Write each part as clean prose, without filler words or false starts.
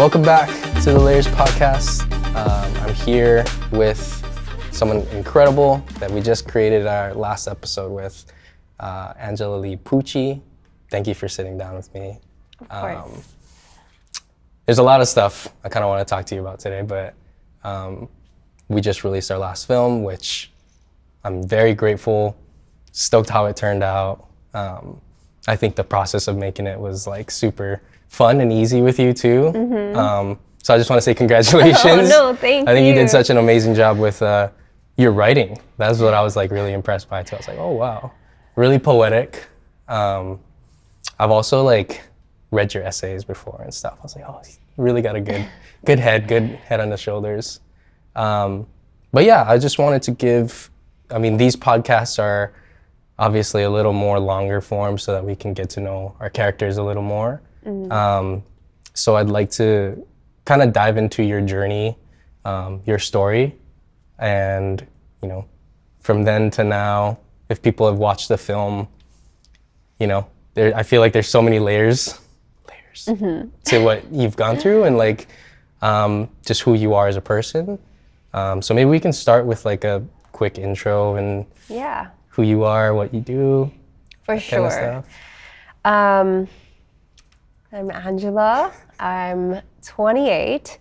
Welcome back to the Layers podcast. I'm here with someone incredible that we just created our last episode with, Angela Lee Pucci. Thank you for sitting down with me. Of course. There's a lot of stuff I kind of want to talk to you about today, but we just released our last film, which I'm very grateful, stoked how it turned out. I think the process of making it was like super fun and easy with you too. Mm-hmm. So I just want to say congratulations. Oh, no, thank you. I think you did such an amazing job with your writing. That's what I was like really impressed by too. I was like, oh wow, really poetic. I've also like read your essays before and stuff. I was like, oh, you really got a good head on the shoulders. But yeah, I just wanted to these podcasts are obviously a little more longer form so that we can get to know our characters a little more. Mm-hmm. So I'd like to kind of dive into your journey, your story, and from then to now, if people have watched the film, I feel like there's so many layers mm-hmm. to what you've gone through and like just who you are as a person. So maybe we can start with like a quick intro and who you are, what you do. For sure. Kind of stuff. I'm Angela. I'm 28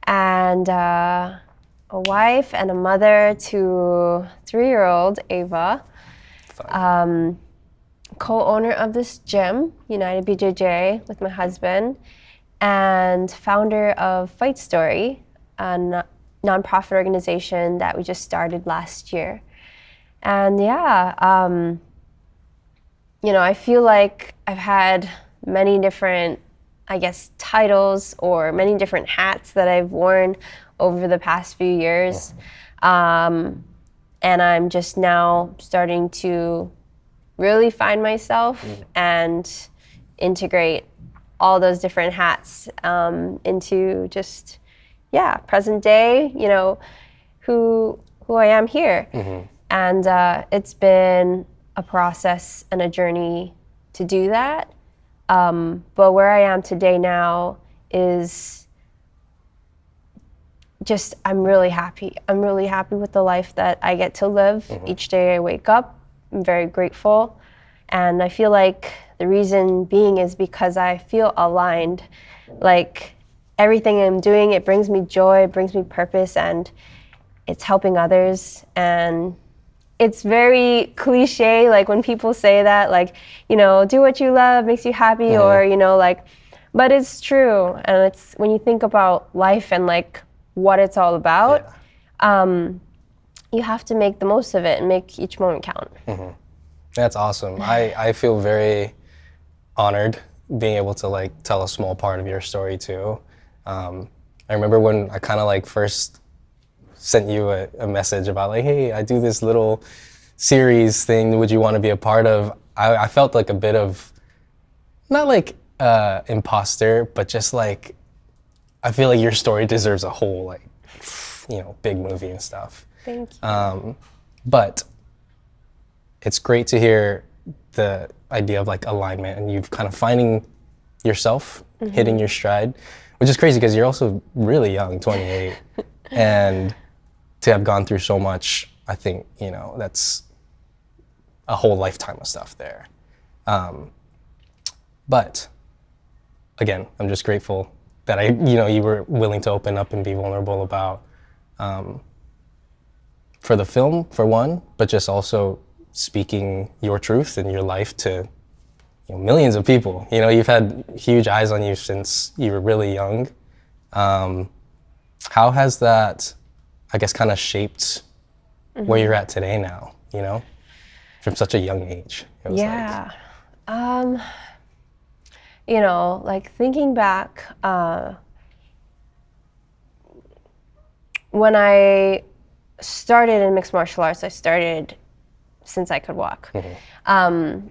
and a wife and a mother to 3-year-old Ava. Co-owner of this gym, United BJJ, with my husband, and founder of FightStory, a nonprofit organization that we just started last year. And I feel like I've had many different, titles or many different hats that I've worn over the past few years. And I'm just now starting to really find myself and integrate all those different hats into just, present day, who I am here. Mm-hmm. And it's been a process and a journey to do that. But where I am today now is just, I'm really happy. I'm really happy with the life that I get to live. Mm-hmm. Each day I wake up, I'm very grateful. And I feel like the reason being is because I feel aligned. Like everything I'm doing, it brings me joy, it brings me purpose, and it's helping others. And it's very cliche, like when people say that, like, do what you love, makes you happy, mm-hmm. or, but it's true. And it's when you think about life and like what it's all about, you have to make the most of it and make each moment count. Mm-hmm. That's awesome. I feel very honored being able to like tell a small part of your story too. I remember when I kind of like first sent you a message about like, hey, I do this little series thing, would you want to be a part of? I felt like a bit of, not like imposter, but just like, I feel like your story deserves a whole like, big movie and stuff. Thank you. But it's great to hear the idea of like alignment and you've kind of finding yourself, mm-hmm. hitting your stride, which is crazy because you're also really young, 28, and to have gone through so much, I think, that's a whole lifetime of stuff there. But again, I'm just grateful that you were willing to open up and be vulnerable about, for the film, for one, but just also speaking your truth and your life to millions of people. You've had huge eyes on you since you were really young. How has that, I guess, kind of shaped mm-hmm. where you're at today now, from such a young age? Like thinking back, when I started in mixed martial arts, I started since I could walk. Mm-hmm.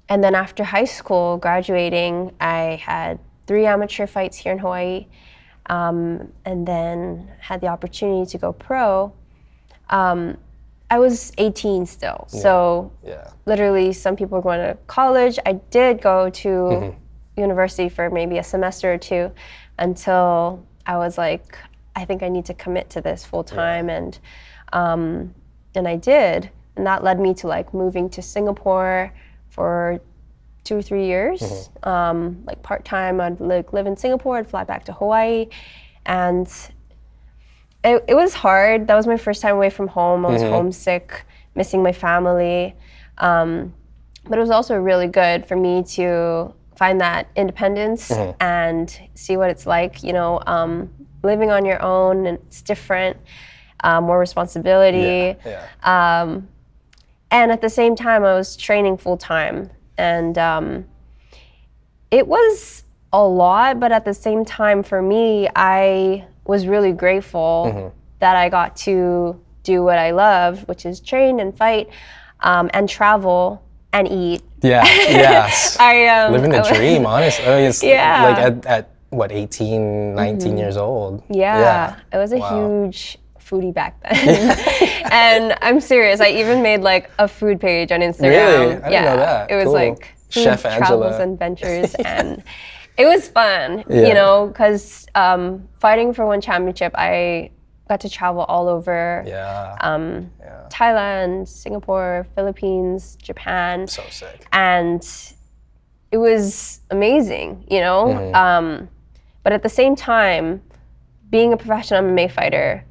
And then after high school, graduating, I had 3 amateur fights here in Hawaii, and then had the opportunity to go pro. I was 18 still, so literally some people were going to college. I did go to mm-hmm. university for maybe a semester or two, until I was like, I think I need to commit to this full time, and I did, and that led me to like moving to Singapore for 2 or 3 years, like part time. I'd like live in Singapore, I'd fly back to Hawaii, and it was hard. That was my first time away from home. I was homesick, missing my family, but it was also really good for me to find that independence and see what it's like, you know, living on your own, and it's different, more responsibility. And at the same time, I was training full time, and it was a lot, but at the same time, for me, I was really grateful that I got to do what I love, which is train and fight, and travel and eat. Yes. Living the dream, honestly. I mean, it's like at what, 18, 19 years old? Yeah. It was a huge foodie back then. And I'm serious, I even made like a food page on Instagram. Really? I didn't know that. It was like food Chef Angela. travels and ventures, and it was fun, you know, because fighting for one championship, I got to travel all over Thailand, Singapore, Philippines, Japan. So sick. And it was amazing, you know? But at the same time, being a professional MMA fighter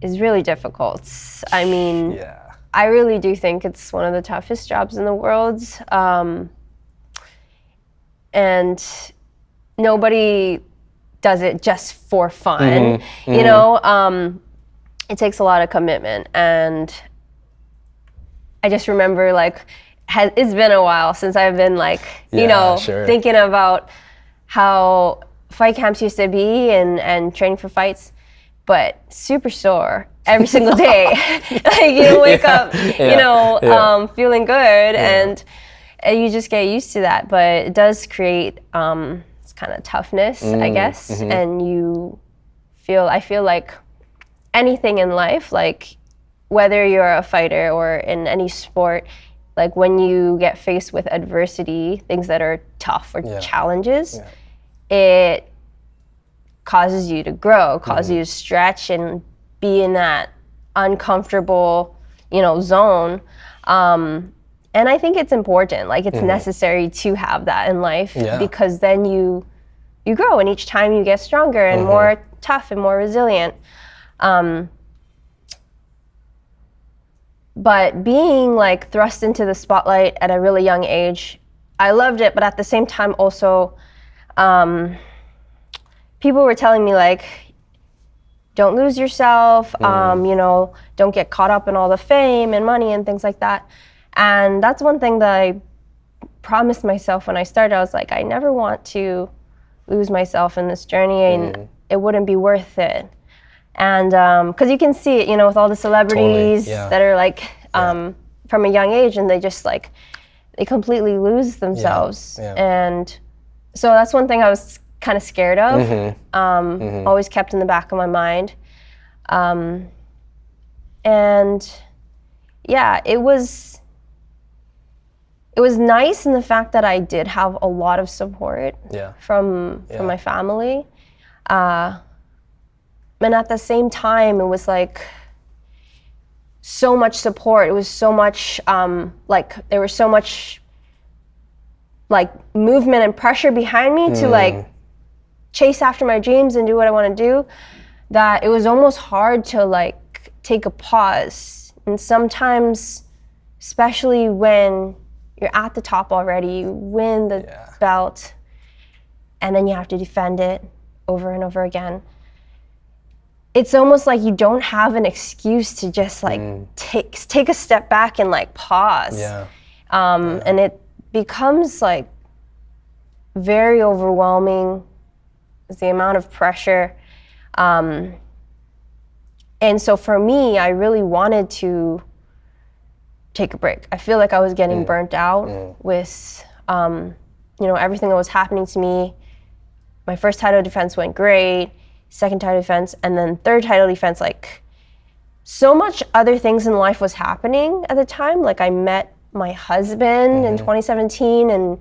is really difficult. I mean, I really do think it's one of the toughest jobs in the world. And nobody does it just for fun, you know? It takes a lot of commitment. And I just remember, like, it's been a while since I've been like, you know, thinking about how fight camps used to be and training for fights, but super sore every single day. Like, you wake up, you know, feeling good, and you just get used to that. But it does create this kind of toughness, I guess, and I feel like anything in life, like whether you're a fighter or in any sport, like when you get faced with adversity, things that are tough or challenges, it causes you to grow, causes you to stretch and be in that uncomfortable, you know, zone. And I think it's important, like it's necessary to have that in life, because then you grow, and each time you get stronger and more tough and more resilient. But being like thrust into the spotlight at a really young age, I loved it, but at the same time also, people were telling me like, don't lose yourself, you know, don't get caught up in all the fame and money and things like that. And that's one thing that I promised myself when I started. I was like, I never want to lose myself in this journey, and it wouldn't be worth it. And because you can see it, you know, with all the celebrities that are like from a young age, and they just like, they completely lose themselves. And so that's one thing I was kind of scared of, always kept in the back of my mind. And yeah, it was nice in the fact that I did have a lot of support from my family. And at the same time, it was like so much support. It was so much, like there was so much like movement and pressure behind me to like chase after my dreams and do what I want to do, that it was almost hard to like take a pause. And sometimes, especially when you're at the top already, you win the belt, and then you have to defend it over and over again. It's almost like you don't have an excuse to just like take a step back and like pause. And it becomes like very overwhelming, the amount of pressure. And so for me, I really wanted to take a break. I feel like I was getting burnt out with, you know, everything that was happening to me. My first title defense went great, second title defense, and then third title defense. Like, so much other things in life was happening at the time. Like, I met my husband in 2017, and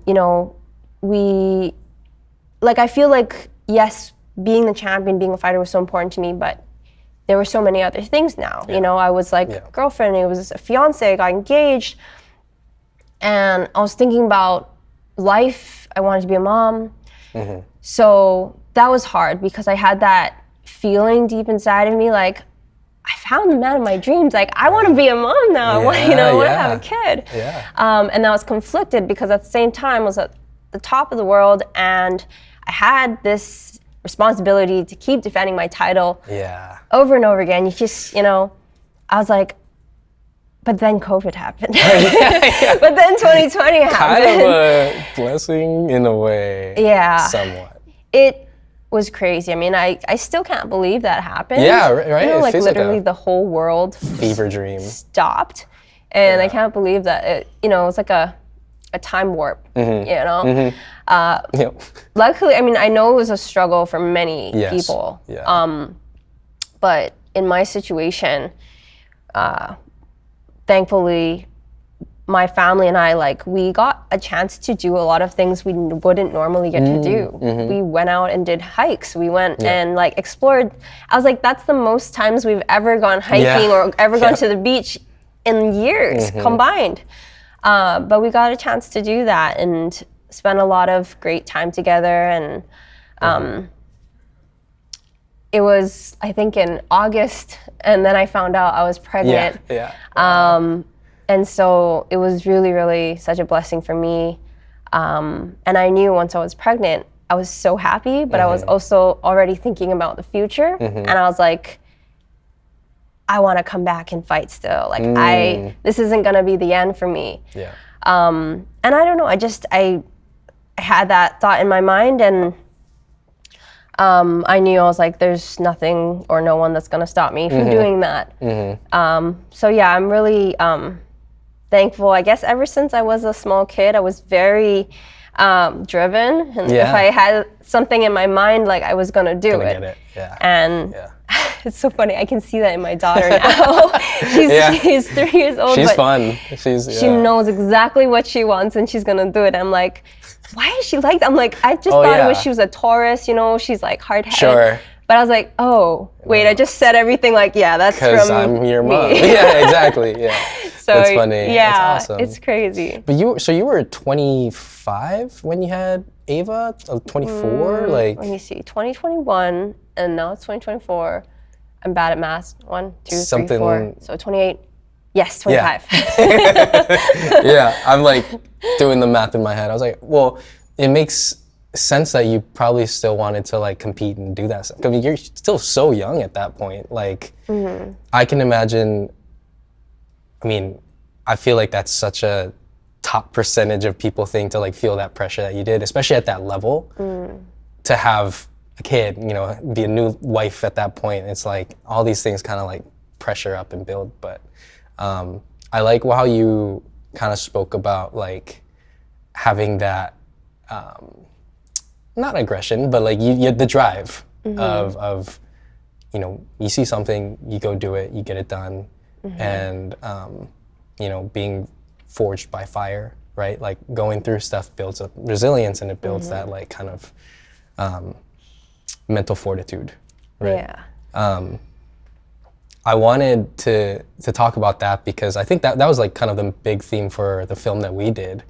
you know, we like, I feel like, yes, being the champion, being a fighter was so important to me, but there were so many other things now. You know, I was like a girlfriend, it was a fiance, I got engaged, and I was thinking about life. I wanted to be a mom. So that was hard because I had that feeling deep inside of me, like, I found the man of my dreams. Like, I want to be a mom now. I want, you know, I want to have a kid. And I was conflicted because at the same time I was at the top of the world and I had this responsibility to keep defending my title over and over again. You just, you know, I was like, but then COVID happened. But then 2020 happened. Kind of a blessing in a way. Somewhat. It was crazy. I mean, I still can't believe that happened. Yeah, right. You know, like literally like the whole world fever dream stopped. And I can't believe that it, you know, it's like a time warp, you know? Luckily, I mean, I know it was a struggle for many people. But in my situation, thankfully, my family and I, like, we got a chance to do a lot of things we wouldn't normally get to do. We went out and did hikes. We went and like explored. I was like, that's the most times we've ever gone hiking or ever gone to the beach in years combined. But we got a chance to do that and spend a lot of great time together. And it was, I think, in August, and then I found out I was pregnant. And so it was really, really such a blessing for me. And I knew once I was pregnant, I was so happy, but I was also already thinking about the future. And I was like, I want to come back and fight still. Like, this isn't going to be the end for me. And I don't know, I had that thought in my mind, and I knew, I was like, there's nothing or no one that's going to stop me from doing that. So yeah, I'm really thankful. I guess ever since I was a small kid, I was very driven. And if I had something in my mind, like, I was going to do it. And it's so funny. I can see that in my daughter now. She's 3 years old. She's but fun. She knows exactly what she wants and she's going to do it. I'm like, why is she like that? I'm like, I just thought it was she was a Taurus, you know, she's like hard-headed. But I was like, oh, wait, I just said everything like, that's from because I'm your mom. me. Exactly. So that's funny. Yeah, that's awesome. It's crazy. But you were 25 when you had Ava? 24? Let me see, 2021, and now it's 2024. I'm bad at math. 1, 2, 3, 4. So 28. Yes, 25. I'm like doing the math in my head. I was like, well, it makes sense that you probably still wanted to like compete and do that stuff. I mean, you're still so young at that point. Like, I can imagine, I mean, I feel like that's such a top percentage of people think to like feel that pressure that you did, especially at that level, to have a kid, you know, be a new wife at that point. It's like all these things kind of like pressure up and build. But I like how you kind of spoke about like having that, not aggression, but like you the drive of, you know, you see something, you go do it, you get it done. And, you know, being forged by fire, right? Like going through stuff builds up resilience, and it builds that like kind of mental fortitude, right? I wanted to talk about that because I think that was like kind of the big theme for the film that we did,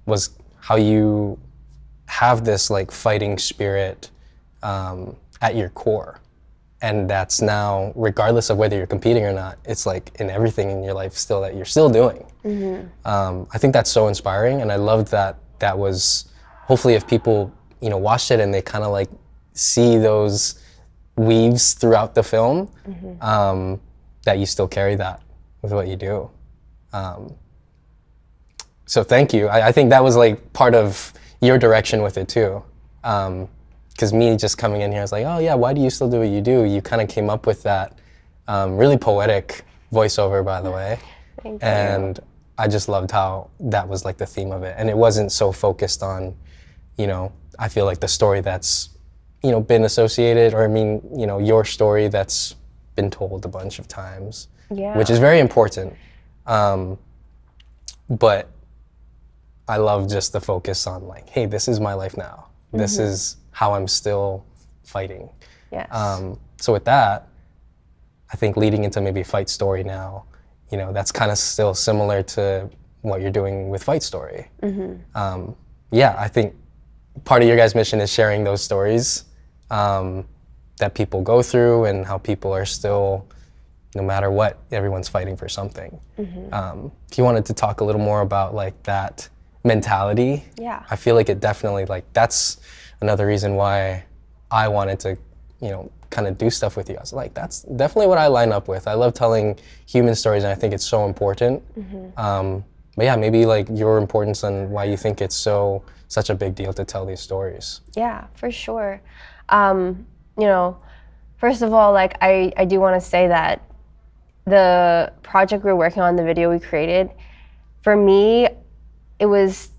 was how you have this like fighting spirit at your core. And that's now, regardless of whether you're competing or not, it's like in everything in your life still that you're still doing. I think that's so inspiring, and I loved that was, hopefully if people, you know, watched it and they kind of like see those weaves throughout the film, that you still carry that with what you do. So thank you. I think that was like part of your direction with it too. Because me just coming in here, I was like, oh yeah, why do you still do what you do? You kind of came up with that really poetic voiceover, by the way. Thank and you. I just loved how that was like the theme of it. And it wasn't so focused on, you know, I feel like the story that's, you know, been associated, or I mean, you know, your story that's been told a bunch of times, which is very important. But I love just the focus on like, hey, this is my life now. This is how I'm still fighting. Yes. So with that, I think leading into maybe Fight Story now, you know, that's kind of still similar to what you're doing with Fight Story. Yeah, I think part of your guys' mission is sharing those stories that people go through and how people are still, no matter what, everyone's fighting for something. If you wanted to talk a little more about like that mentality, Yeah. I feel like it definitely, like, that's another reason why I wanted to, you know, kind of do stuff with you. I was like, that's definitely what I line up with. I love telling human stories, and I think it's so important. But yeah, maybe like your importance and why you think it's such a big deal to tell these stories. Yeah, for sure. You know, first of all, like I do want to say that the project we're working on, the video we created, for me, it was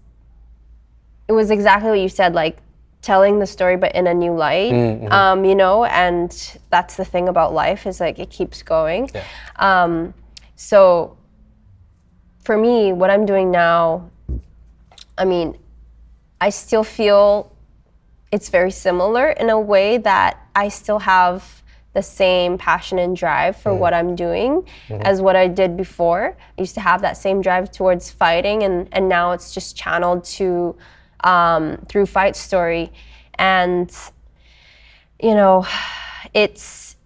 exactly what you said, like telling the story but in a new light. You know, and that's the thing about life, is like it keeps going. Yeah. So for me, what I'm doing now, I mean, I still feel it's very similar in a way that I still have the same passion and drive for what I'm doing as what I did before. I used to have that same drive towards fighting, and now it's just channeled to through Fight Story. And you know, it's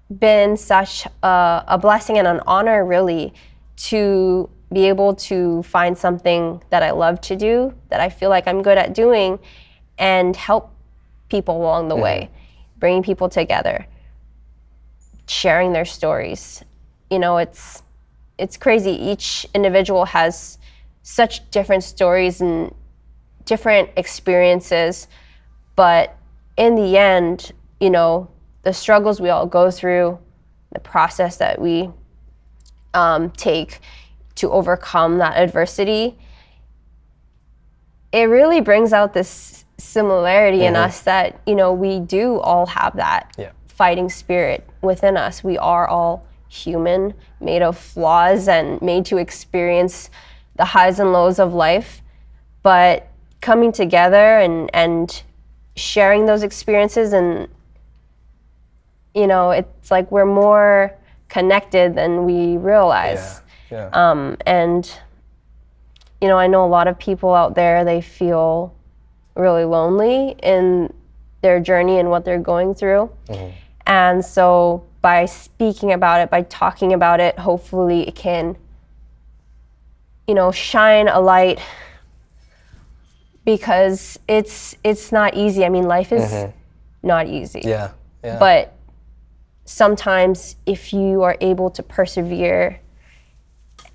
been such a blessing and an honor, really, to be able to find something that I love to do, that I feel like I'm good at doing, and help people along the way, bringing people together, sharing their stories. You know, it's crazy. Each individual has such different stories and different experiences, but in the end, you know, the struggles we all go through, the process that we take to overcome that adversity, it really brings out this similarity in us that, you know, we do all have that fighting spirit within us. We are all human, made of flaws and made to experience the highs and lows of life. But coming together and sharing those experiences, and, you know, it's like we're more connected than we realize. And, you know, I know a lot of people out there, they feel really lonely in their journey and what they're going through. And so by speaking about it, by talking about it, hopefully it can, you know, shine a light, because it's not easy. I mean, life is not easy. But sometimes if you are able to persevere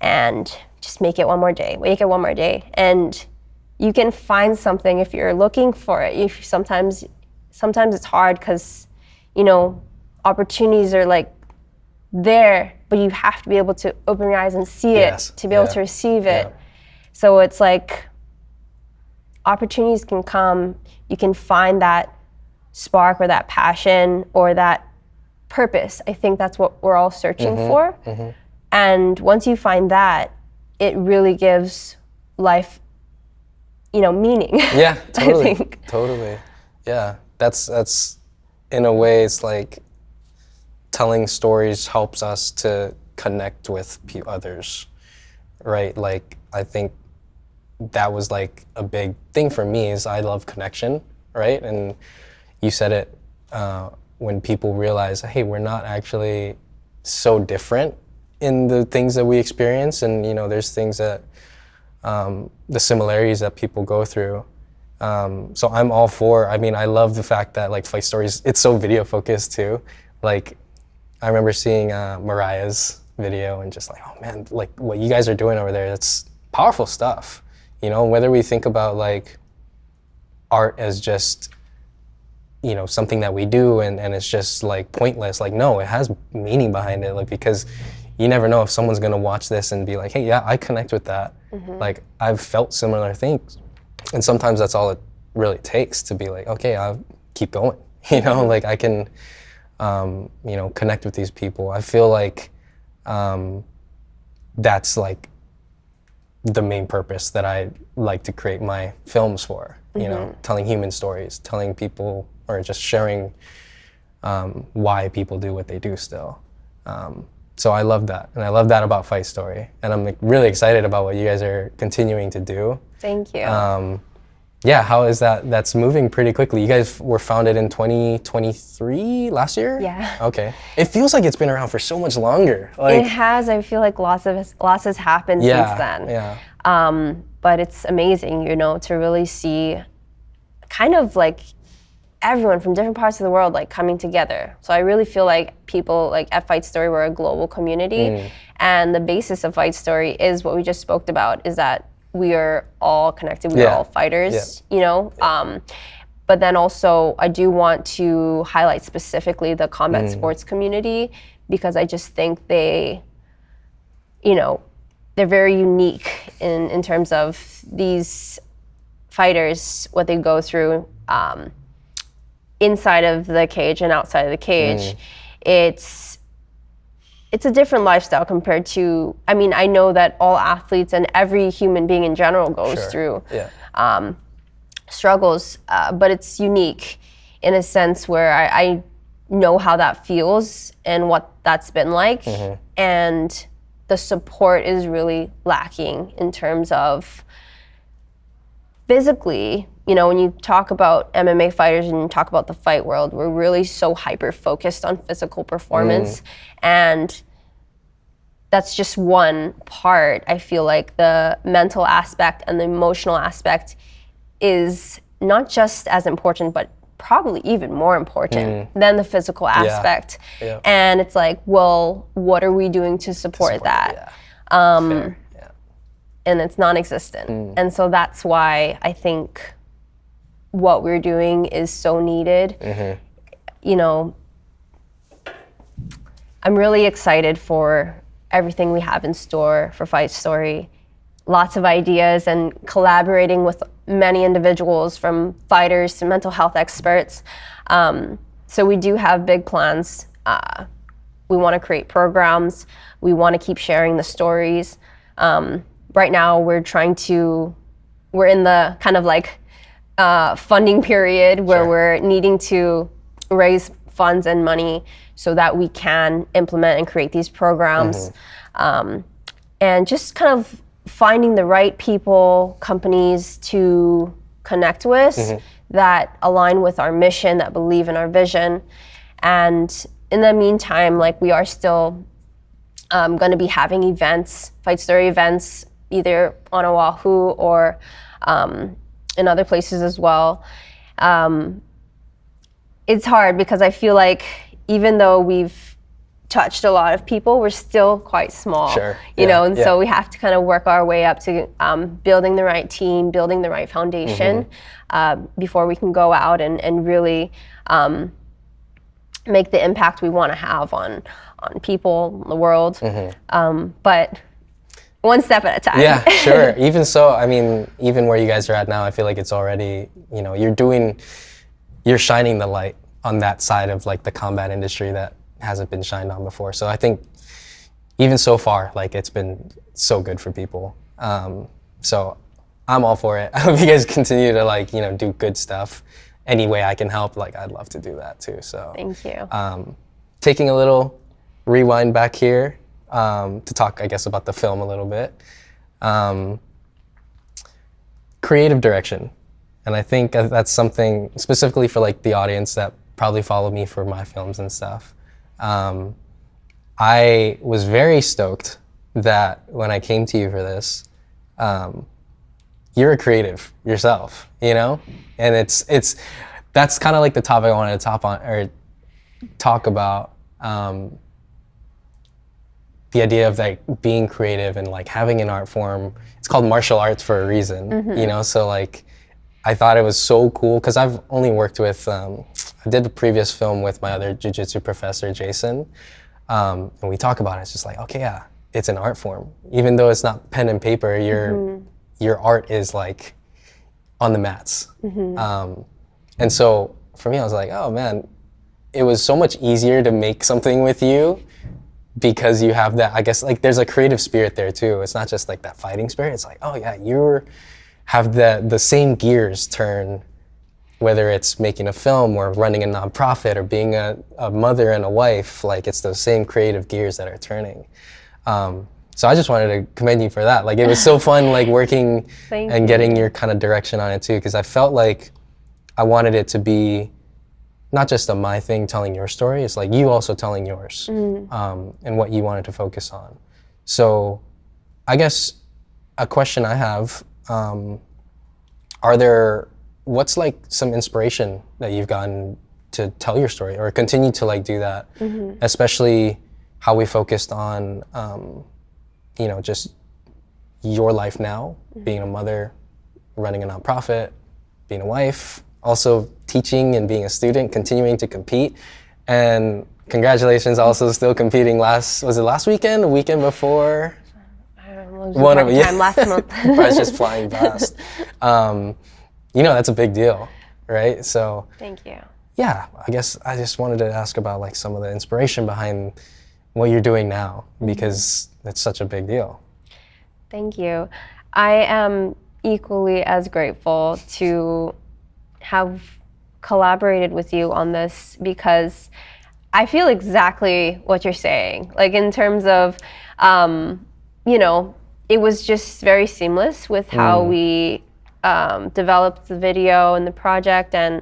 and just make it one more day, and you can find something if you're looking for it. If sometimes it's hard because, you know, opportunities are like there, but you have to be able to open your eyes and see it to be able to receive it. So it's like opportunities can come, you can find that spark or that passion or that purpose. I think that's what we're all searching for. And once you find that, it really gives life, you know, meaning. Totally. I think. Totally. Yeah. That's in a way, it's like telling stories helps us to connect with others, right? Like, I think that was like a big thing for me, is I love connection, right? And you said it, when people realize, hey, we're not actually so different in the things that we experience, and, you know, there's things that the similarities that people go through. So I'm all for, I mean, I love the fact that like Fight Stories, it's so video focused too. Like, I remember seeing Mariah's video and just like, oh man, like what you guys are doing over there, that's powerful stuff. You know, whether we think about like art as just, you know, something that we do and it's just like pointless, like, no, it has meaning behind it, like, because you never know if someone's gonna watch this and be like, hey, yeah, I connect with that. Like, I've felt similar things. And sometimes that's all it really takes to be like, okay, I'll keep going. You know, like I can, you know, connect with these people. I feel like that's like the main purpose that I like to create my films for, you know, telling human stories, telling people, or just sharing why people do what they do still. So I love that, and I love that about FightStory, and I'm like, really excited about what you guys are continuing to do. Thank you. Yeah, how is that? That's moving pretty quickly. You guys were founded in 2023, last year? Yeah. Okay. It feels like it's been around for so much longer. Like, It has. I feel like lots has happened since then. Yeah. But it's amazing, you know, to really see kind of like everyone from different parts of the world like coming together. So I really feel like people like at FightStory, we're a global community, and the basis of FightStory is what we just spoke about, is that we are all connected. We are all fighters, you know. But then also, I do want to highlight specifically the combat sports community, because I just think they, you know, they're very unique in terms of these fighters, what they go through inside of the cage and outside of the cage. It's a different lifestyle compared to, I mean, I know that all athletes and every human being in general goes through struggles, but it's unique in a sense where I know how that feels and what that's been like. And the support is really lacking in terms of physically. You know, when you talk about MMA fighters and you talk about the fight world, we're really so hyper focused on physical performance. And that's just one part. I feel like the mental aspect and the emotional aspect is not just as important, but probably even more important than the physical aspect. And it's like, well, what are we doing to support that? And it's non-existent. And so that's why I think what we're doing is so needed. You know, I'm really excited for everything we have in store for FightStory. Lots of ideas and collaborating with many individuals, from fighters to mental health experts. So we do have big plans. We want to create programs. We want to keep sharing the stories. Right now we're in the kind of like funding period where we're needing to raise funds and money so that we can implement and create these programs. And just kind of finding the right people, companies to connect with that align with our mission, that believe in our vision. And in the meantime, like, we are still going to be having events, FightStory events, either on Oahu or in other places as well. It's hard because I feel like even though we've touched a lot of people, we're still quite small, you know, and so we have to kind of work our way up to building the right team, building the right foundation before we can go out and really make the impact we want to have on people, the world. But one step at a time. Yeah, sure. Even so, I mean, even where you guys are at now, I feel like it's already, you know, you're shining the light on that side of like the combat industry that hasn't been shined on before. So I think even so far, like, it's been so good for people. So I'm all for it. I hope you guys continue to, like, you know, do good stuff. Any way I can help, like, I'd love to do that too. So thank you. Taking a little rewind back here to talk, I guess, about the film a little bit. Creative direction. And I think that's something specifically for like the audience that probably follow me for my films and stuff. I was very stoked that when I came to you for this, you're a creative yourself, you know? And that's kind of like the topic I wanted to talk about. The idea of like being creative and like having an art form. It's called martial arts for a reason, you know? So like, I thought it was so cool because I've only worked with, I did the previous film with my other jiu-jitsu professor, Jason, and we talk about it. It's just like, okay, yeah, it's an art form. Even though it's not pen and paper, your art is like on the mats. And so for me, I was like, oh man, it was so much easier to make something with you because you have that, I guess, like, there's a creative spirit there too. It's not just like that fighting spirit. It's like, oh yeah, you're have the same gears turn, whether it's making a film or running a nonprofit or being a mother and a wife. Like, it's those same creative gears that are turning. So I just wanted to commend you for that. Like, it was so fun, like, working and getting your kind of direction on it too, because I felt like I wanted it to be not just a my thing telling your story, it's like you also telling yours, and what you wanted to focus on. So I guess a question I have, what's like some inspiration that you've gotten to tell your story or continue to like do that, especially how we focused on, just your life now, being a mother, running a nonprofit, being a wife, also teaching and being a student, continuing to compete. And congratulations, also still competing was it last weekend, the weekend before? One of last month. It's just flying past. That's a big deal, right? So thank you. Yeah, I guess I just wanted to ask about like some of the inspiration behind what you're doing now, because it's such a big deal. Thank you. I am equally as grateful to have collaborated with you on this, because I feel exactly what you're saying. Like, in terms of, it was just very seamless with how we developed the video and the project. And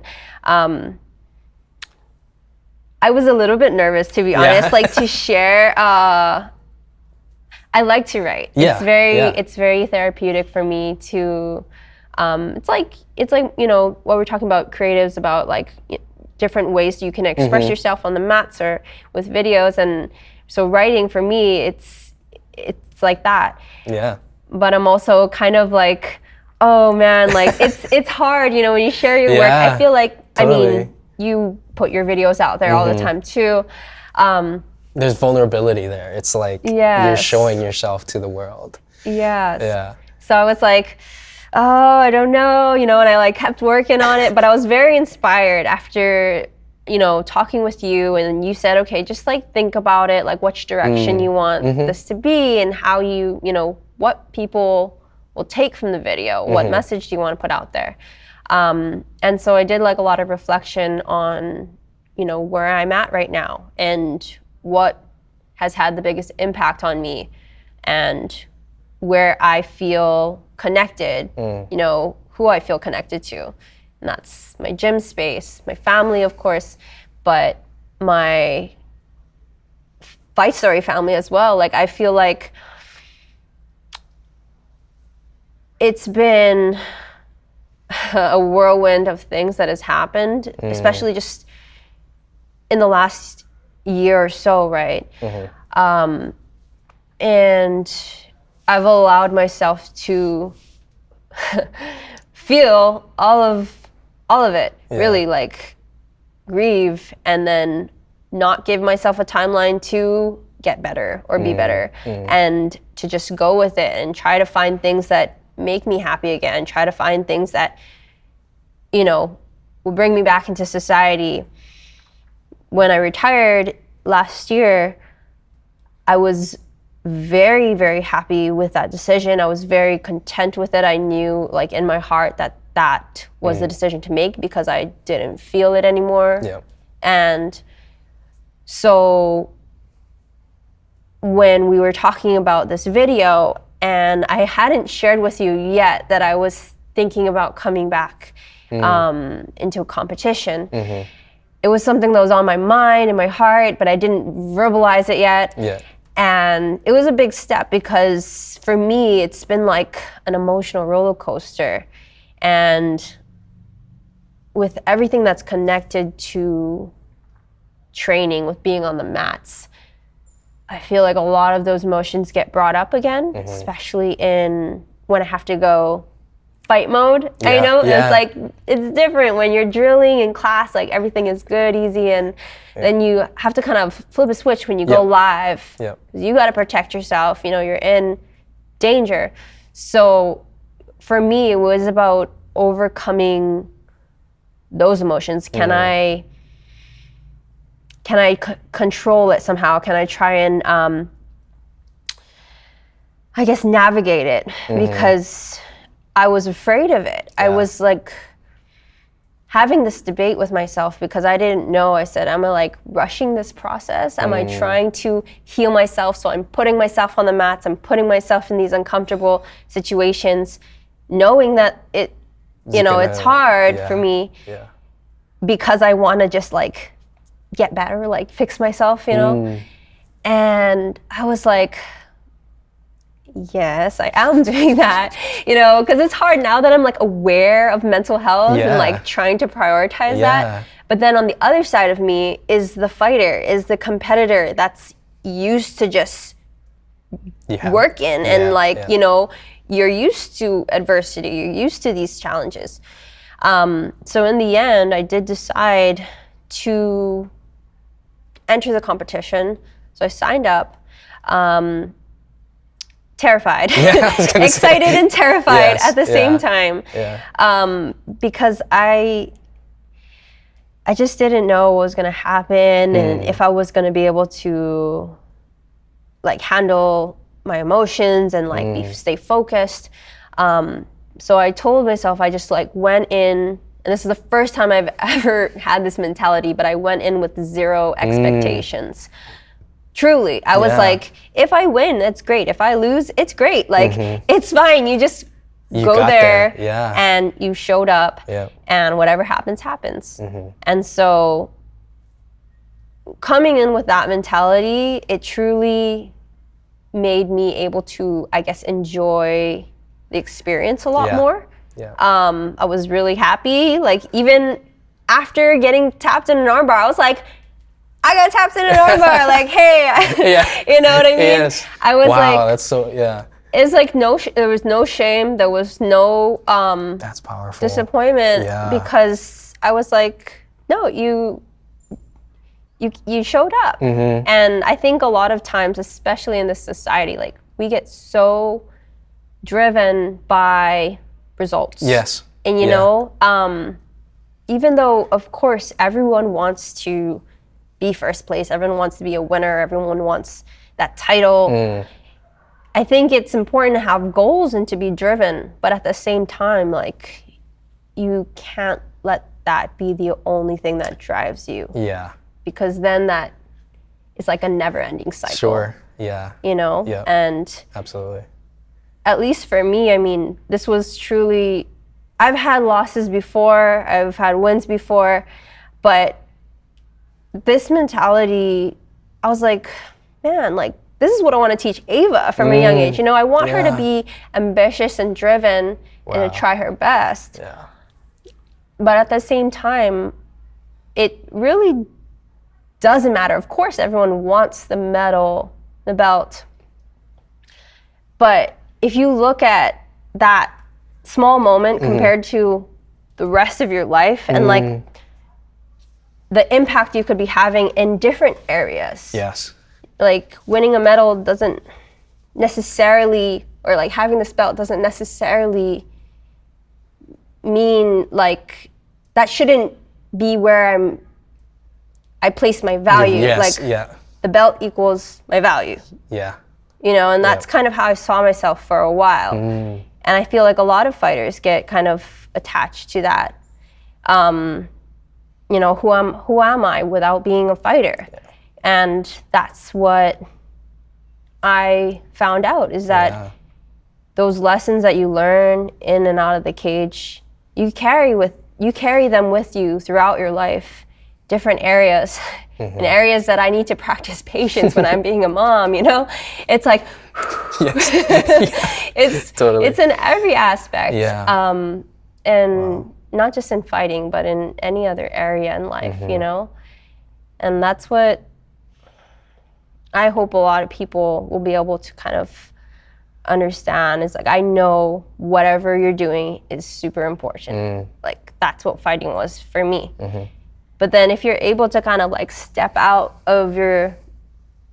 I was a little bit nervous, to be honest, like to share. I like to write. Yeah, it's very therapeutic for me to. It's like what we're talking about, creatives, about like different ways you can express yourself on the mats or with videos, and so writing for me, it's like that. Yeah. But I'm also kind of like, oh man, like it's hard, when you share your work. I feel like, totally. I mean, you put your videos out there all the time too. There's vulnerability there. It's like you're showing yourself to the world. Yes. Yeah. So I was like, oh, I don't know, and I like kept working on it, but I was very inspired after, talking with you, and you said, okay, just like think about it, like which direction you want this to be, and how you, what people will take from the video, what message do you want to put out there. And so I did like a lot of reflection on, where I'm at right now and what has had the biggest impact on me, and where I feel connected, who I feel connected to. And that's my gym space, my family, of course, but my FightStory family as well. Like, I feel like it's been a whirlwind of things that has happened, especially just in the last year or so, right? And I've allowed myself to feel all of it, really, like grieve, and then not give myself a timeline to get better or be better, and to just go with it and try to find things that make me happy again, try to find things that, will bring me back into society. When I retired last year, I was very, very happy with that decision. I was very content with it. I knew, like, in my heart that was the decision to make, because I didn't feel it anymore. Yeah. And so when we were talking about this video, and I hadn't shared with you yet that I was thinking about coming back into a competition. It was something that was on my mind and my heart, but I didn't verbalize it yet. Yeah. And it was a big step, because for me, it's been like an emotional roller coaster. And with everything that's connected to training, with being on the mats, I feel like a lot of those emotions get brought up again, especially when I have to go fight mode. I know it's like, it's different when you're drilling in class, like everything is good, easy, and then you have to kind of flip a switch when you go live. Because you got to protect yourself, you're in danger. So for me, it was about overcoming those emotions. Can I control it somehow? Can I try and I guess navigate it? Because I was afraid of it. I Yeah. was like having this debate with myself because I didn't know. I said, am I like rushing this process? Am I trying to heal myself? So I'm putting myself on the mats, I'm putting myself in these uncomfortable situations, knowing that it's hard for me Yeah. because I want to just like get better, like fix myself, And I was like, yes, I am doing that, because it's hard now that I'm like aware of mental health and like trying to prioritize that. But then on the other side of me is the fighter, is the competitor that's used to just working and you're used to adversity, you're used to these challenges. So in the end, I did decide to enter the competition. So I signed up. Terrified, excited and terrified at the same time, because I just didn't know what was going to happen and if I was going to be able to like handle my emotions and like stay focused. So I told myself, I just like went in, and this is the first time I've ever had this mentality, but I went in with zero expectations. Truly, I was like, if I win, that's great. If I lose, it's great. Like, it's fine. You just go there and you showed up and whatever happens, happens. And so coming in with that mentality, it truly made me able to, I guess, enjoy the experience a lot more. I was really happy. Like, even after getting tapped in an armbar, I was like, I got tapped in an armbar, like, hey, you know what I mean? Yes. I was wow, that's so, It's like there was no shame, there was no that's powerful. disappointment because I was like, no, you showed up. And I think a lot of times, especially in this society, like we get so driven by results. Yes. And even though of course everyone wants to be first place, everyone wants to be a winner, everyone wants that title. I think it's important to have goals and to be driven, but at the same time, like, you can't let that be the only thing that drives you. Yeah. Because then that is like a never-ending cycle. Sure. Yeah. And absolutely. At least for me, I mean, this was truly, I've had losses before, I've had wins before, but this mentality, I was like, man, like, this is what I want to teach Ava from a young age. I want her to be ambitious and driven and to try her best. Yeah. But at the same time, it really doesn't matter. Of course, everyone wants the medal, the belt. But if you look at that small moment compared to the rest of your life and like the impact you could be having in different areas. Yes. Like winning a medal doesn't necessarily, or like having this belt doesn't necessarily mean like, that shouldn't be where I place my value. Yes. Like the belt equals my value. Yeah. And that's kind of how I saw myself for a while. And I feel like a lot of fighters get kind of attached to that. Who am I without being a fighter? And that's what I found out, is that those lessons that you learn in and out of the cage, you carry them with you throughout your life, different areas, in areas that I need to practice patience when I'm being a mom, It's like, it's totally. It's in every aspect. And not just in fighting, but in any other area in life, And that's what I hope a lot of people will be able to kind of understand, is like, I know whatever you're doing is super important. Like, that's what fighting was for me. But then if you're able to kind of like step out of your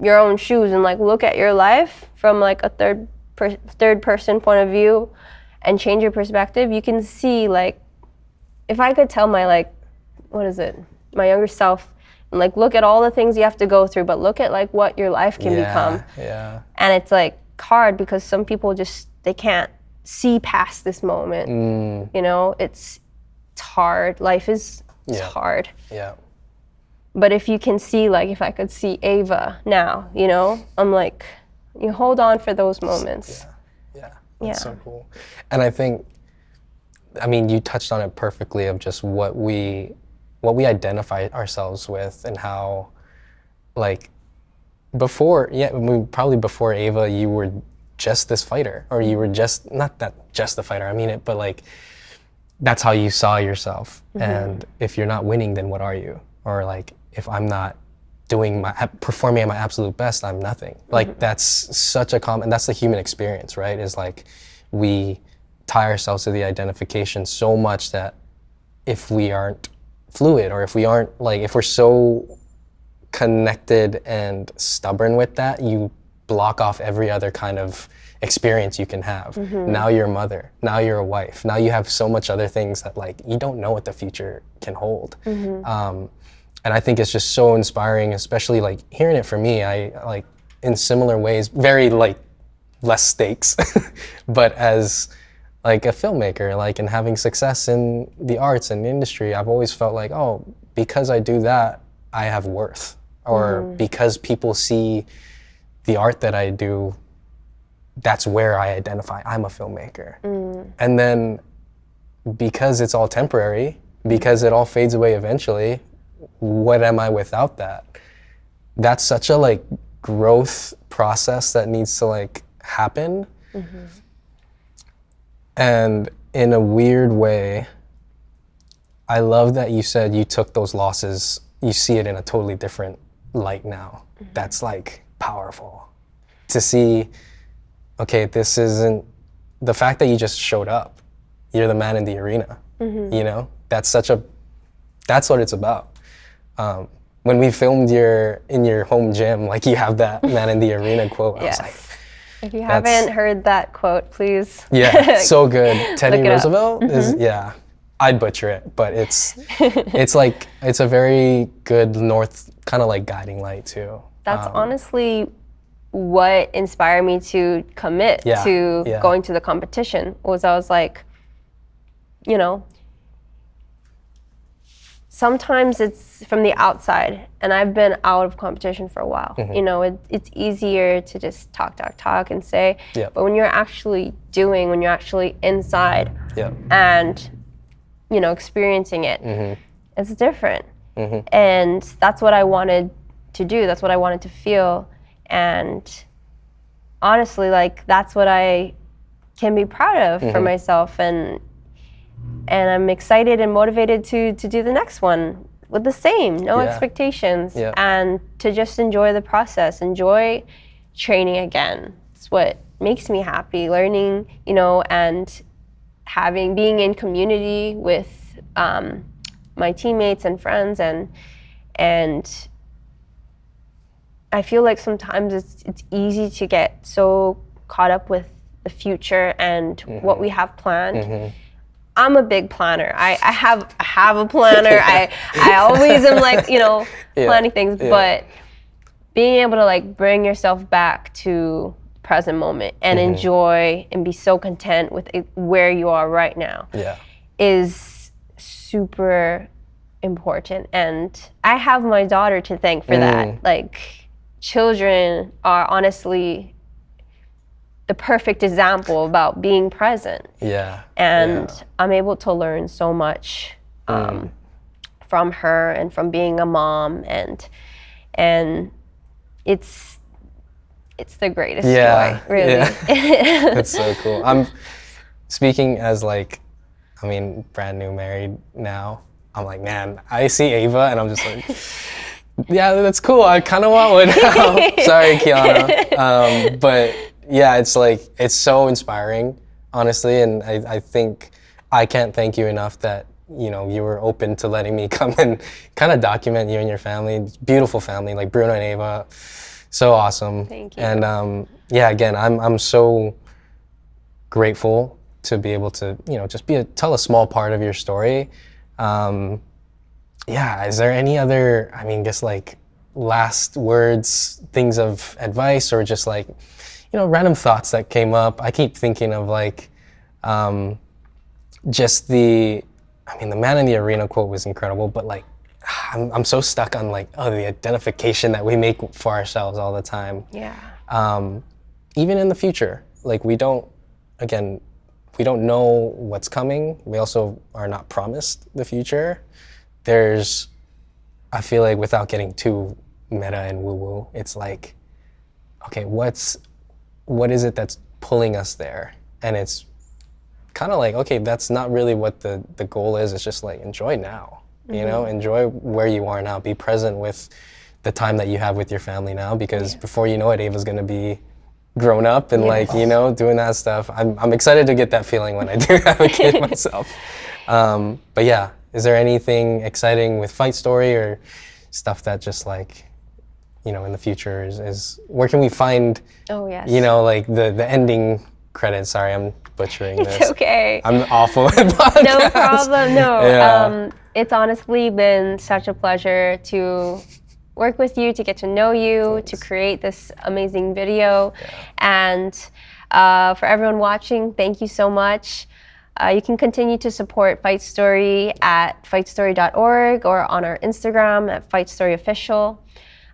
own shoes and like look at your life from like a third person point of view and change your perspective, you can see, like, if I could tell my my younger self, and like, look at all the things you have to go through, but look at like what your life can become. And it's like hard because some people just, they can't see past this moment. You know, it's hard. Life is hard. Yeah. But if you can see, like, if I could see Ava now, you know, I'm like, you hold on for those moments. Yeah. That's so cool. And I think, I mean, you touched on it perfectly of just what we identify ourselves with, and how, like, before, probably before Ava, you were just this fighter, or you were just, not that just the fighter, I mean it, but like, that's how you saw yourself. And if you're not winning, then what are you? Or like, if I'm not performing at my absolute best, I'm nothing. Like, that's such a common, that's the human experience, right? Is like, we tie ourselves to the identification so much that if we aren't fluid, or if we aren't, like, if we're so connected and stubborn with that, you block off every other kind of experience you can have. Now you're a mother, now you're a wife, now you have so much other things that, like, you don't know what the future can hold. And I think it's just so inspiring, especially like hearing it from me. I, like, in similar ways, very like less stakes, but as like a filmmaker, like, and having success in the arts and industry, I've always felt like, oh, because I do that, I have worth. Or because people see the art that I do, that's where I identify, I'm a filmmaker. And then because it's all temporary, because it all fades away eventually, what am I without that? That's such a, like, growth process that needs to, like, happen. And in a weird way, I love that you said you took those losses, you see it in a totally different light now. That's, like, powerful. To see, okay, this isn't, the fact that you just showed up, you're the man in the arena, you know? That's what it's about. When we filmed in your home gym, like, you have that man in the arena quote. I was like, if you haven't heard that quote, please. Yeah, so good. Teddy Roosevelt is, I'd butcher it, but it's like, it's a very good north, kind of like guiding light too. That's honestly what inspired me to commit to going to the competition. I was like, you know, sometimes it's from the outside, and I've been out of competition for a while. You know, it's easier to just talk and say, but when you're actually doing, when you're actually inside and, you know, experiencing it, it's different. And that's what I wanted to do. That's what I wanted to feel. And honestly, like, that's what I can be proud of for myself. And I'm excited and motivated to do the next one with the same, no expectations, and to just enjoy the process, enjoy training again. It's what makes me happy, learning, you know, and being in community with my teammates and friends, and I feel like sometimes it's easy to get so caught up with the future and what we have planned. I'm a big planner. I have a planner. I always am, like, you know, planning things, but being able to, like, bring yourself back to the present moment and enjoy and be so content with where you are right now is super important. And I have my daughter to thank for that. Like, children are honestly the perfect example about being present. And I'm able to learn so much from her and from being a mom, and it's the greatest joy, really. That's so cool. I'm speaking as, like, I mean, brand new married now. I'm like, man, I see Ava and I'm just like, yeah, that's cool. I kind of want one now. Sorry, Kiana. But yeah, it's like, it's so inspiring, honestly. And I think I can't thank you enough that, you know, you were open to letting me come and kind of document you and your family. Beautiful family, like Bruno and Ava. So awesome. Thank you. And yeah, again, I'm so grateful to be able to, you know, just tell a small part of your story. Yeah, is there any other, I mean, just like last words, things of advice, or just like, you know, random thoughts that came up? I keep thinking of, like, Just the man in the arena quote was incredible, but like, I'm so stuck on like, the identification that we make for ourselves all the time. Yeah. Even in the future, like we don't know what's coming. We also are not promised the future. I feel like without getting too meta and woo-woo, it's like, okay, what is it that's pulling us there? And it's kind of like, okay, that's not really what the goal is. It's just like, enjoy now, you know, enjoy where you are now. Be present with the time that you have with your family now, because before you know it, Ava's gonna be grown up and like, you know, doing that stuff. I'm excited to get that feeling when I do have a kid myself. But yeah, is there anything exciting with FightStory or stuff that just like, you know, in the future is where can we find, you know, like the ending credits? Sorry, I'm butchering this. It's okay. I'm awful at podcasts. No problem, no. Yeah. It's honestly been such a pleasure to work with you, to get to know you, to create this amazing video. And for everyone watching, thank you so much. You can continue to support FightStory at fightstory.org or on our Instagram at FightStoryOfficial.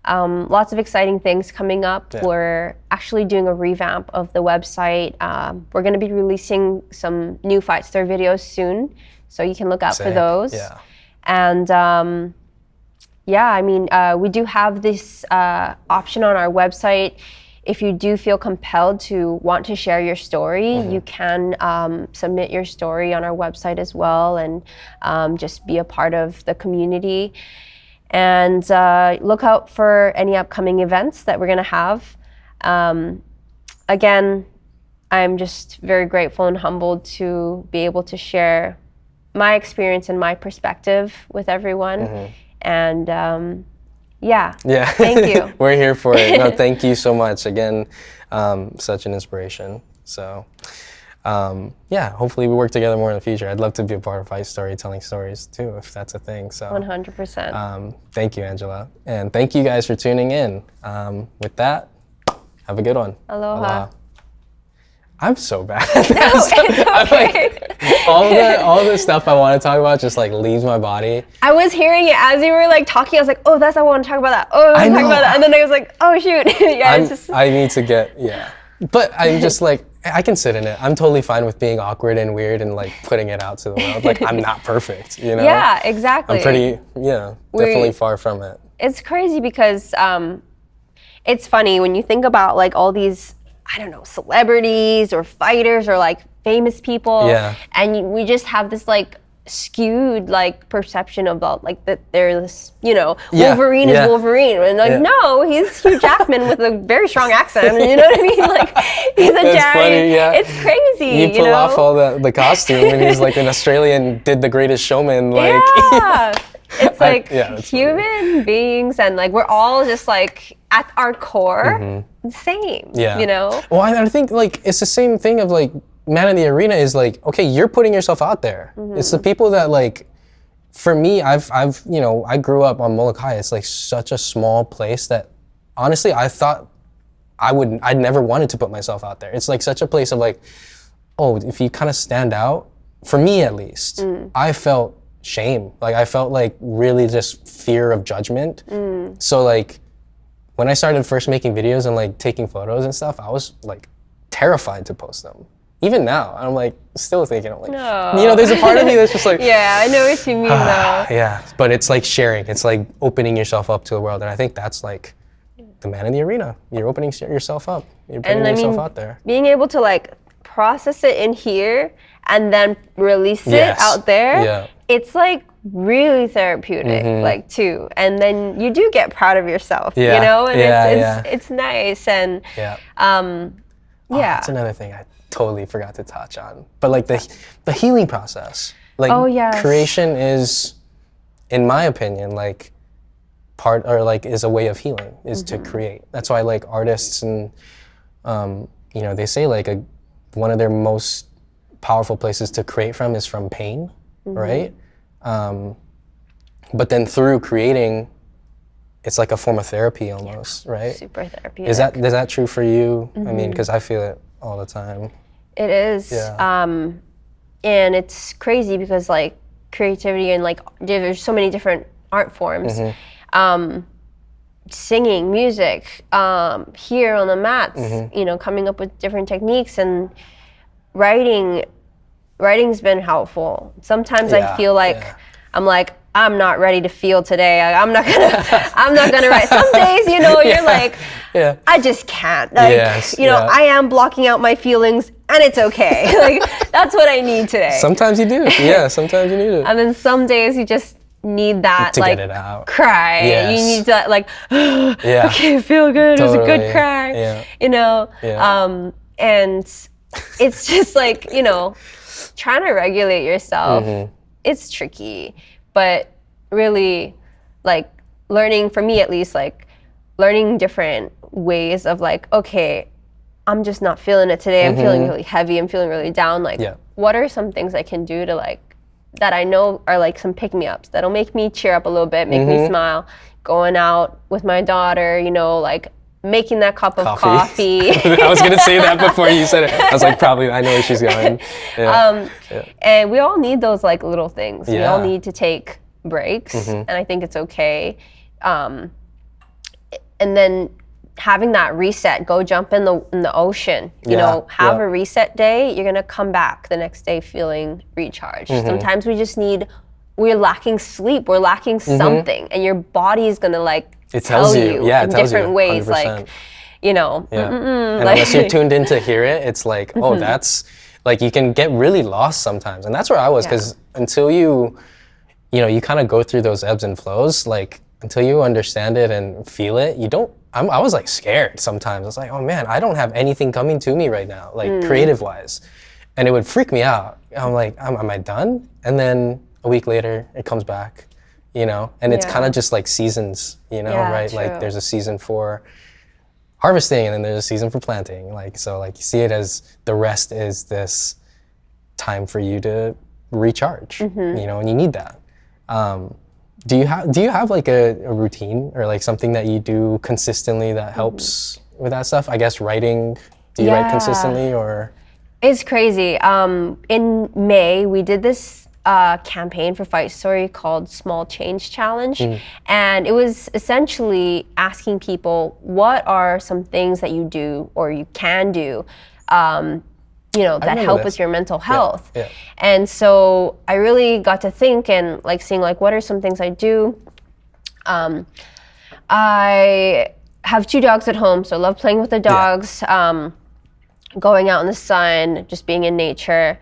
Lots of exciting things coming up. We're actually doing a revamp of the website. We're going to be releasing some new FightStory videos soon, so you can look out for those. And we do have this option on our website. If you do feel compelled to want to share your story, you can submit your story on our website as well, and just be a part of the community. And look out for any upcoming events that we're going to have. Again, I'm just very grateful and humbled to be able to share my experience and my perspective with everyone. And thank you. We're here for it. No, thank you so much. Again, such an inspiration. So hopefully we work together more in the future. I'd love to be a part of FightStory, telling stories too, if that's a thing. So 100%. Thank you, Angela. And thank you guys for tuning in. With that, have a good one. Aloha. I'm so bad. No, it's okay. all the stuff I want to talk about just like leaves my body. I was hearing it as you were like talking. I was like, oh, I want to talk about that. Oh, I want to talk about that. And then I was like, oh shoot. I need to get, But I'm just like, I can sit in it. I'm totally fine with being awkward and weird and like putting it out to the world. Like I'm not perfect, you know? Yeah, exactly. I'm pretty, definitely far from it. It's crazy because it's funny when you think about like all these, I don't know, celebrities or fighters or like famous people. And we just have this like skewed like perception about like that they're this, Wolverine is Wolverine. And like, no, he's Hugh Jackman with a very strong accent. You know what I mean? Like he's a giant. It's crazy. You pull off all the costume and he's like an Australian did the Greatest Showman. Like it's like human beings, and like we're all just like at our core the same. You know? Well, I think like it's the same thing of like Man in the Arena is like, okay, you're putting yourself out there. It's the people that like, for me, I've I grew up on Molokai. It's like such a small place that honestly I thought I'd never wanted to put myself out there. It's like such a place of like, oh, if you kind of stand out, for me at least, I felt shame. Like I felt like really just fear of judgment. So like when I started first making videos and like taking photos and stuff, I was like terrified to post them. Even now, I'm like still thinking, I'm like, there's a part of me that's just like, I know what you mean though. But it's like sharing. It's like opening yourself up to the world, and I think that's like the Man in the Arena. You're opening yourself up. You're putting yourself out there. Being able to like process it in here and then release it out there. It's like really therapeutic, like too. And then you do get proud of yourself, you know, and it's nice. And that's another thing I totally forgot to touch on. But like the healing process, like creation is, in my opinion, like part or like is a way of healing, is to create. That's why like artists and they say like one of their most powerful places to create from is from pain, right? But then through creating, it's like a form of therapy almost, right? Super therapeutic. Is that true for you? I mean, because I feel it all the time. It is. Yeah. And it's crazy because like creativity and like there's so many different art forms. Singing, music, here on the mats, you know, coming up with different techniques, and writing's been helpful. Sometimes I feel like I'm like, I'm not ready to feel today. I'm not gonna write. Some days, you know, you're like, I just can't. Like, you know, I am blocking out my feelings, and it's okay. Like, that's what I need today. Sometimes you do. Yeah, sometimes you need it. And then some days you just need that, to like, get it out. Cry. Yes. You need that, like, okay, feel good. Totally. It was a good cry. You know? And it's just like, you know, trying to regulate yourself. It's tricky, but really, like, learning, for me at least, like, learning different ways of like, okay, I'm just not feeling it today. I'm feeling really heavy. I'm feeling really down. Like, what are some things I can do to like, that I know are like some pick-me-ups that'll make me cheer up a little bit, make me smile. Going out with my daughter, you know, like making that cup of coffee. I was gonna say that before you said it. I was like, probably, I know where she's going. And we all need those like little things. We all need to take breaks, and I think it's okay. And then having that reset, go jump in the ocean, you know, have a reset day, you're gonna come back the next day feeling recharged. Sometimes we're lacking sleep, we're lacking something, and your body is gonna like tell you in different ways, 100%. Like, you know. And like, unless you're tuned in to hear it, it's like, oh, that's, like, you can get really lost sometimes. And that's where I was, because until you know, you kind of go through those ebbs and flows, like, until you understand it and feel it, you don't, I was like scared sometimes. I was like, oh man, I don't have anything coming to me right now, like creative wise. And it would freak me out. I'm like, am I done? And then a week later, it comes back, you know? And it's kind of just like seasons, you know, right? True. Like there's a season for harvesting, and then there's a season for planting. Like, so like you see it as the rest is this time for you to recharge, you know, and you need that. Do you have like a routine or like something that you do consistently that helps with that stuff? I guess writing, do you write consistently or? It's crazy. In May, we did this campaign for FightStory called Small Change Challenge. And it was essentially asking people, what are some things that you do or you can do you know, that help with your mental health. And so I really got to think and like seeing like, what are some things I do? I have 2 dogs at home, so I love playing with the dogs, going out in the sun, just being in nature.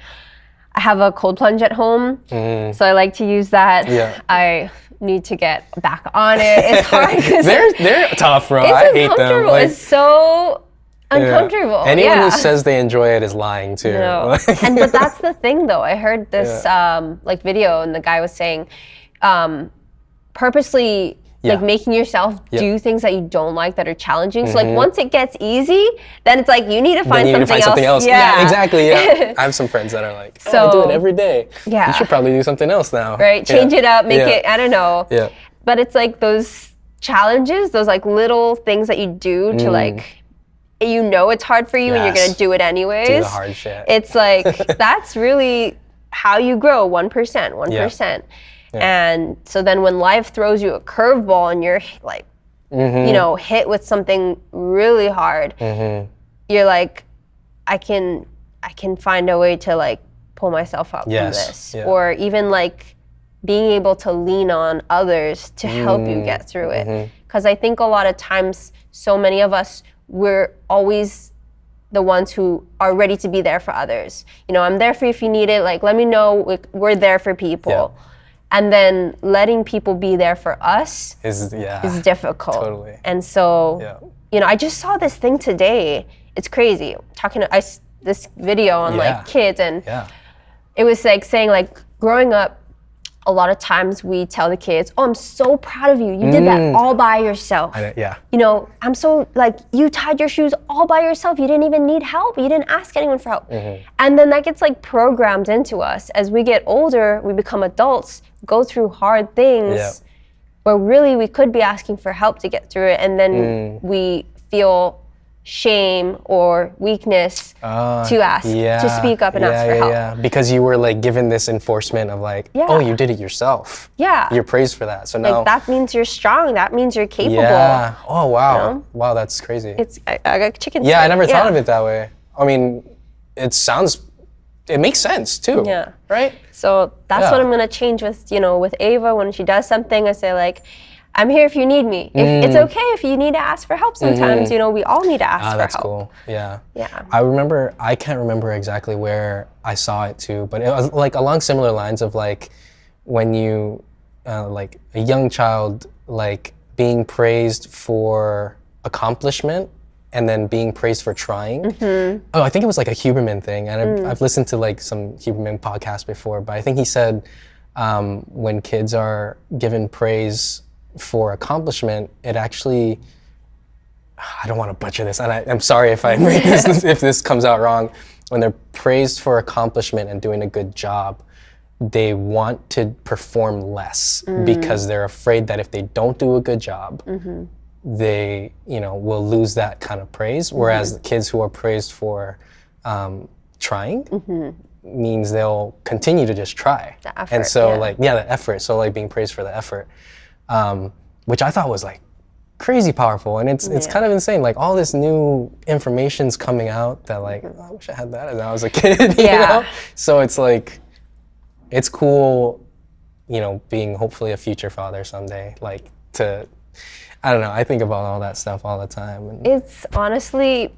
I have a cold plunge at home, so I like to use that. I need to get back on it. It's hard. They're tough, bro. I hate them. Like, it's so uncomfortable. Anyone who says they enjoy it is lying too. No. But that's the thing though. I heard this like video, and the guy was saying purposely like making yourself do things that you don't like, that are challenging. So like once it gets easy, then it's like you need to find something else. Yeah, exactly. I have some friends that are like, I do it every day. You should probably do something else now. Right, change it up, make it, I don't know. But it's like those challenges, those like little things that you do to like, you know it's hard for you and you're gonna do it anyways. Do the hard shit. It's like, that's really how you grow, 1%. And so then when life throws you a curveball and you're like, you know, hit with something really hard, you're like, I can find a way to like pull myself up from this. Or even like being able to lean on others to help you get through it. Because I think a lot of times, so many of us, we're always the ones who are ready to be there for others. You know, I'm there for you if you need it. Like, let me know. We're there for people. And then letting people be there for us is difficult. Totally. And so, you know, I just saw this thing today. It's crazy. This video on like kids, and it was like saying like, growing up, a lot of times we tell the kids, oh, I'm so proud of you. You did that all by yourself. You know, I'm so, like, you tied your shoes all by yourself. You didn't even need help. You didn't ask anyone for help. And then that gets like programmed into us. As we get older, we become adults, go through hard things, where really we could be asking for help to get through it. And then we feel shame or weakness to ask, to speak up and ask for help. Yeah, because you were like given this enforcement of like, oh, you did it yourself. Yeah. You're praised for that. So now. Like, that means you're strong. That means you're capable. Yeah. Oh, wow. You know? Wow, that's crazy. I got chicken. Yeah, I never thought of it that way. I mean, it makes sense too. Yeah. Right? So that's what I'm gonna change with, with Ava. When she does something, I say like, I'm here if you need me. It's okay if you need to ask for help sometimes. We all need to ask for help. That's cool. Yeah. Yeah. I can't remember exactly where I saw it too, but it was like along similar lines of like when you, like a young child, like being praised for accomplishment and then being praised for trying. Oh, I think it was like a Huberman thing, and I've listened to like some Huberman podcasts before, but I think he said when kids are given praise for accomplishment, it actually, I don't want to butcher this, and I'm sorry if I make this, if this comes out wrong. When they're praised for accomplishment and doing a good job, they want to perform less because they're afraid that if they don't do a good job, they, will lose that kind of praise. Whereas the kids who are praised for trying means they'll continue to just try. The effort, and so the effort. So like being praised for the effort, which I thought was like crazy powerful. And it's kind of insane. Like all this new information's coming out that like, I wish I had that as I was a kid, you know? So it's like, it's cool, being hopefully a future father someday, like I don't know, I think about all that stuff all the time. And it's honestly,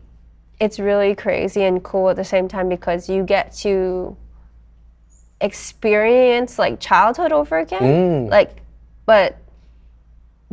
it's really crazy and cool at the same time because you get to experience like childhood over again, but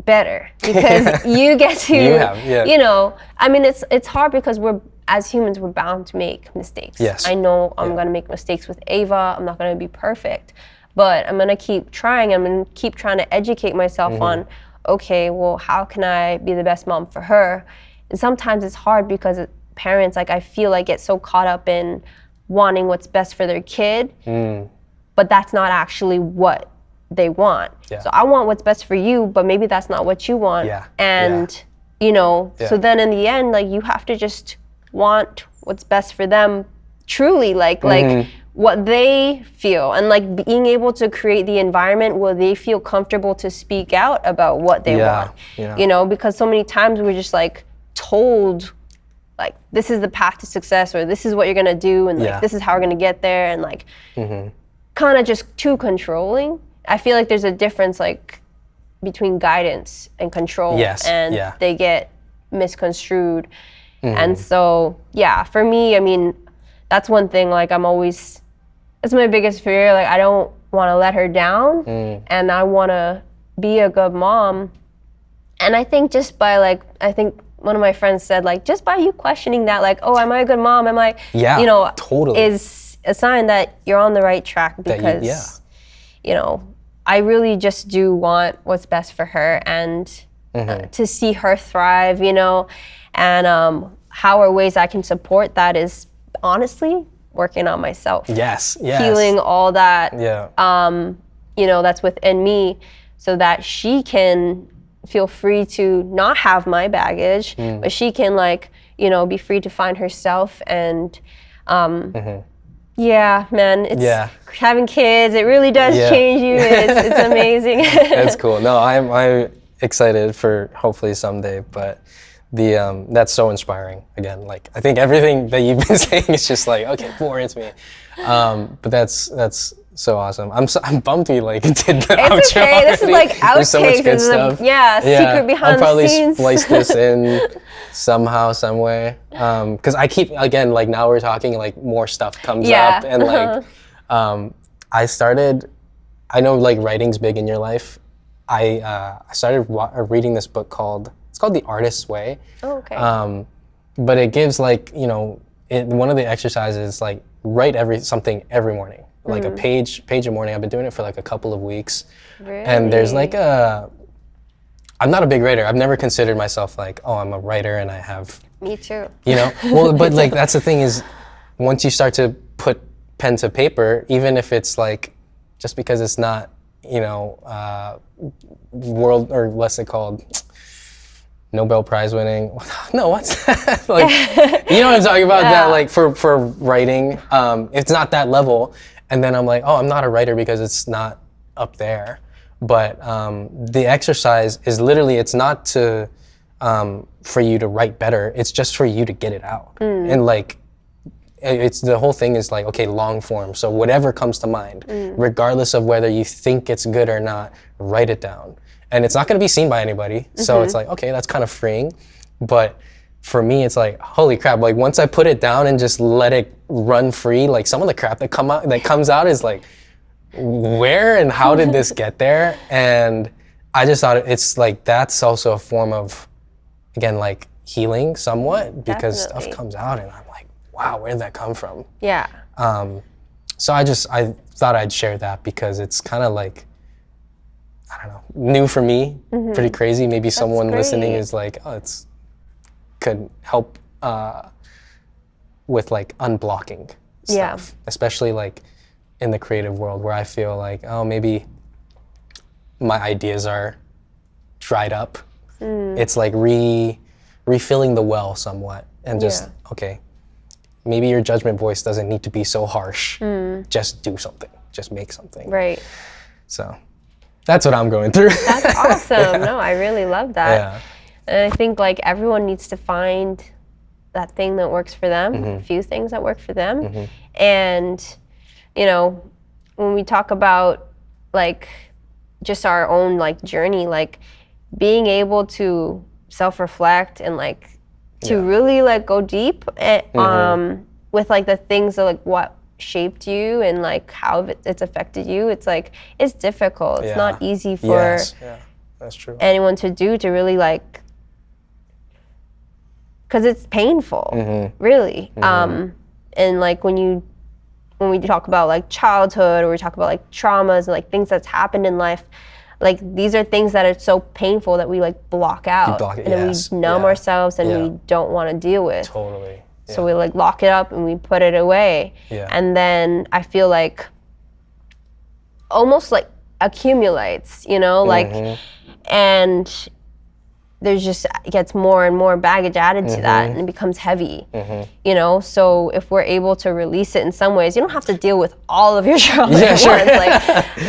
better because you get to, I mean, it's hard because as humans, we're bound to make mistakes. Yes. I know I'm going to make mistakes with Ava. I'm not going to be perfect, but I'm going to keep trying. I'm going to keep trying to educate myself on, okay, well, how can I be the best mom for her? And sometimes it's hard because parents, like, I feel like get so caught up in wanting what's best for their kid, but that's not actually what they want. Yeah. So I want what's best for you, but maybe that's not what you want. Yeah. And, so then in the end, like, you have to just want what's best for them truly, like what they feel, and like being able to create the environment where they feel comfortable to speak out about what they want. Because so many times we're just like told like this is the path to success, or this is what you're gonna do, and like this is how we're gonna get there, and like kind of just too controlling. I feel like there's a difference like between guidance and control, and they get misconstrued. And so, for me, I mean, that's one thing, like that's my biggest fear. Like, I don't want to let her down, and I want to be a good mom. And I think just by I think one of my friends said, like, just by you questioning that, like, oh, am I a good mom? Am I, totally. Is a sign that you're on the right track, because, I really just do want what's best for her, and to see her thrive, and how are ways I can support that is honestly working on myself. Yes. Healing all that, that's within me, so that she can feel free to not have my baggage, but she can be free to find herself. And it's having kids, it really does change you. It's amazing. That's cool. No, I'm excited for hopefully someday, but that's so inspiring. Again, like, I think everything that you've been saying is just like, okay, pour into me. But that's so awesome. I'm bummed we did the outro. It's okay. Already. This is like outtakes. There's so much good stuff. Secret behind the scenes. I'll probably splice this in somehow, some way. Because I keep, again, like, now we're talking, like, more stuff comes up, and I know like writing's big in your life. I started reading this book called The Artist's Way. Oh, okay. But it gives one of the exercises, like, write something every morning, like a page a morning. I've been doing it for like a couple of weeks. Really? And there's I'm not a big writer. I've never considered myself like, oh, I'm a writer and I have. Me too. Well, but like, that's the thing is, once you start to put pen to paper, even if it's like, just because it's not, world, or what's it called? Nobel Prize winning. No, what's that? Like, you know what I'm talking about? Yeah. That like for writing, it's not that level. And then I'm like, oh, I'm not a writer because it's not up there. But the exercise is literally, it's not to for you to write better. It's just for you to get it out. And like, it's the whole thing is like, okay, long form. So whatever comes to mind, regardless of whether you think it's good or not, write it down. And it's not going to be seen by anybody. So it's like, okay, that's kind of freeing. But for me, it's like, holy crap. Like once I put it down and just let it run free, like some of the crap that comes out is like, where and how did this get there? And I just thought it's like, that's also a form of, again, like healing somewhat, because stuff comes out and I'm like, wow, where did that come from? Yeah. So I thought I'd share that because it's kind of like, I don't know, new for me, pretty crazy. Maybe someone listening is like, oh, could help with like unblocking stuff, especially like in the creative world where I feel like, oh, maybe my ideas are dried up. It's like refilling the well somewhat and just, okay, maybe your judgment voice doesn't need to be so harsh. Just do something, just make something. Right. So that's what I'm going through. That's awesome. No, I really love that. Yeah. And I think like everyone needs to find that thing that works for them, a few things that work for them. And, you know, when we talk about like just our own like journey, like being able to self-reflect and like to really like go deep with like the things that like what shaped you and like how it's affected you, it's like it's difficult. It's not easy for that's true. anyone to do, to really like, because it's painful, really. And like when we talk about like childhood, or we talk about like traumas and like things that's happened in life, like these are things that are so painful that we like block out, and then we numb ourselves and we don't want to deal with. Totally. So we like lock it up and we put it away. And then I feel like almost like accumulates, you know, like, and there's just gets more and more baggage added to that, and it becomes heavy, you know. So if we're able to release it in some ways, you don't have to deal with all of your trauma at once. Like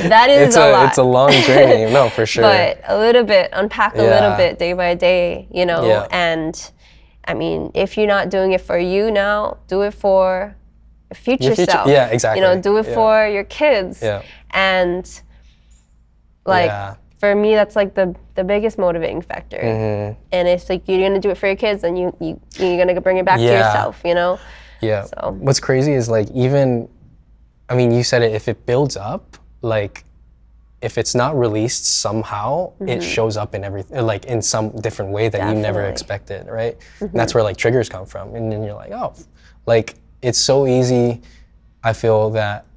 that is a lot. It's a long journey, no, for sure. But a little bit, unpack a little bit day by day, you know. And I mean, if you're not doing it for you now, do it for your future self. Yeah, exactly. You know, do it for your kids. And like for me, that's like the biggest motivating factor. And it's like you're gonna do it for your kids, and you're gonna bring it back to yourself. You know. So what's crazy is like, even, I mean, you said it. If it builds up, like, if it's not released somehow, it shows up in everything, like in some different way that you never expected, right? And that's where like triggers come from. And then you're like, oh, like it's so easy, I feel, that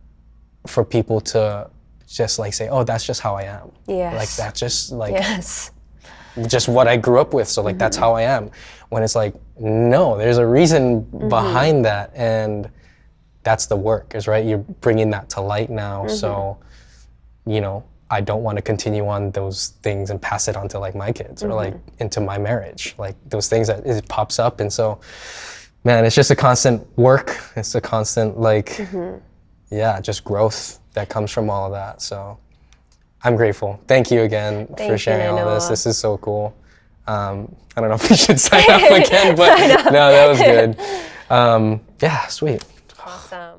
for people to just like say, oh, that's just how I am. Like that's just like, just what I grew up with. So like, that's how I am. When it's like, no, there's a reason behind that. And that's the work, is right. You're bringing that to light now. So, you know, I don't want to continue on those things and pass it on to like my kids or like into my marriage, like those things that it pops up. And so, man, it's just a constant work. It's a constant like, just growth that comes from all of that. So I'm grateful. Thank you again for sharing all this. This is so cool. I don't know if we should sign up again, but no, that was good. Yeah, sweet. Awesome.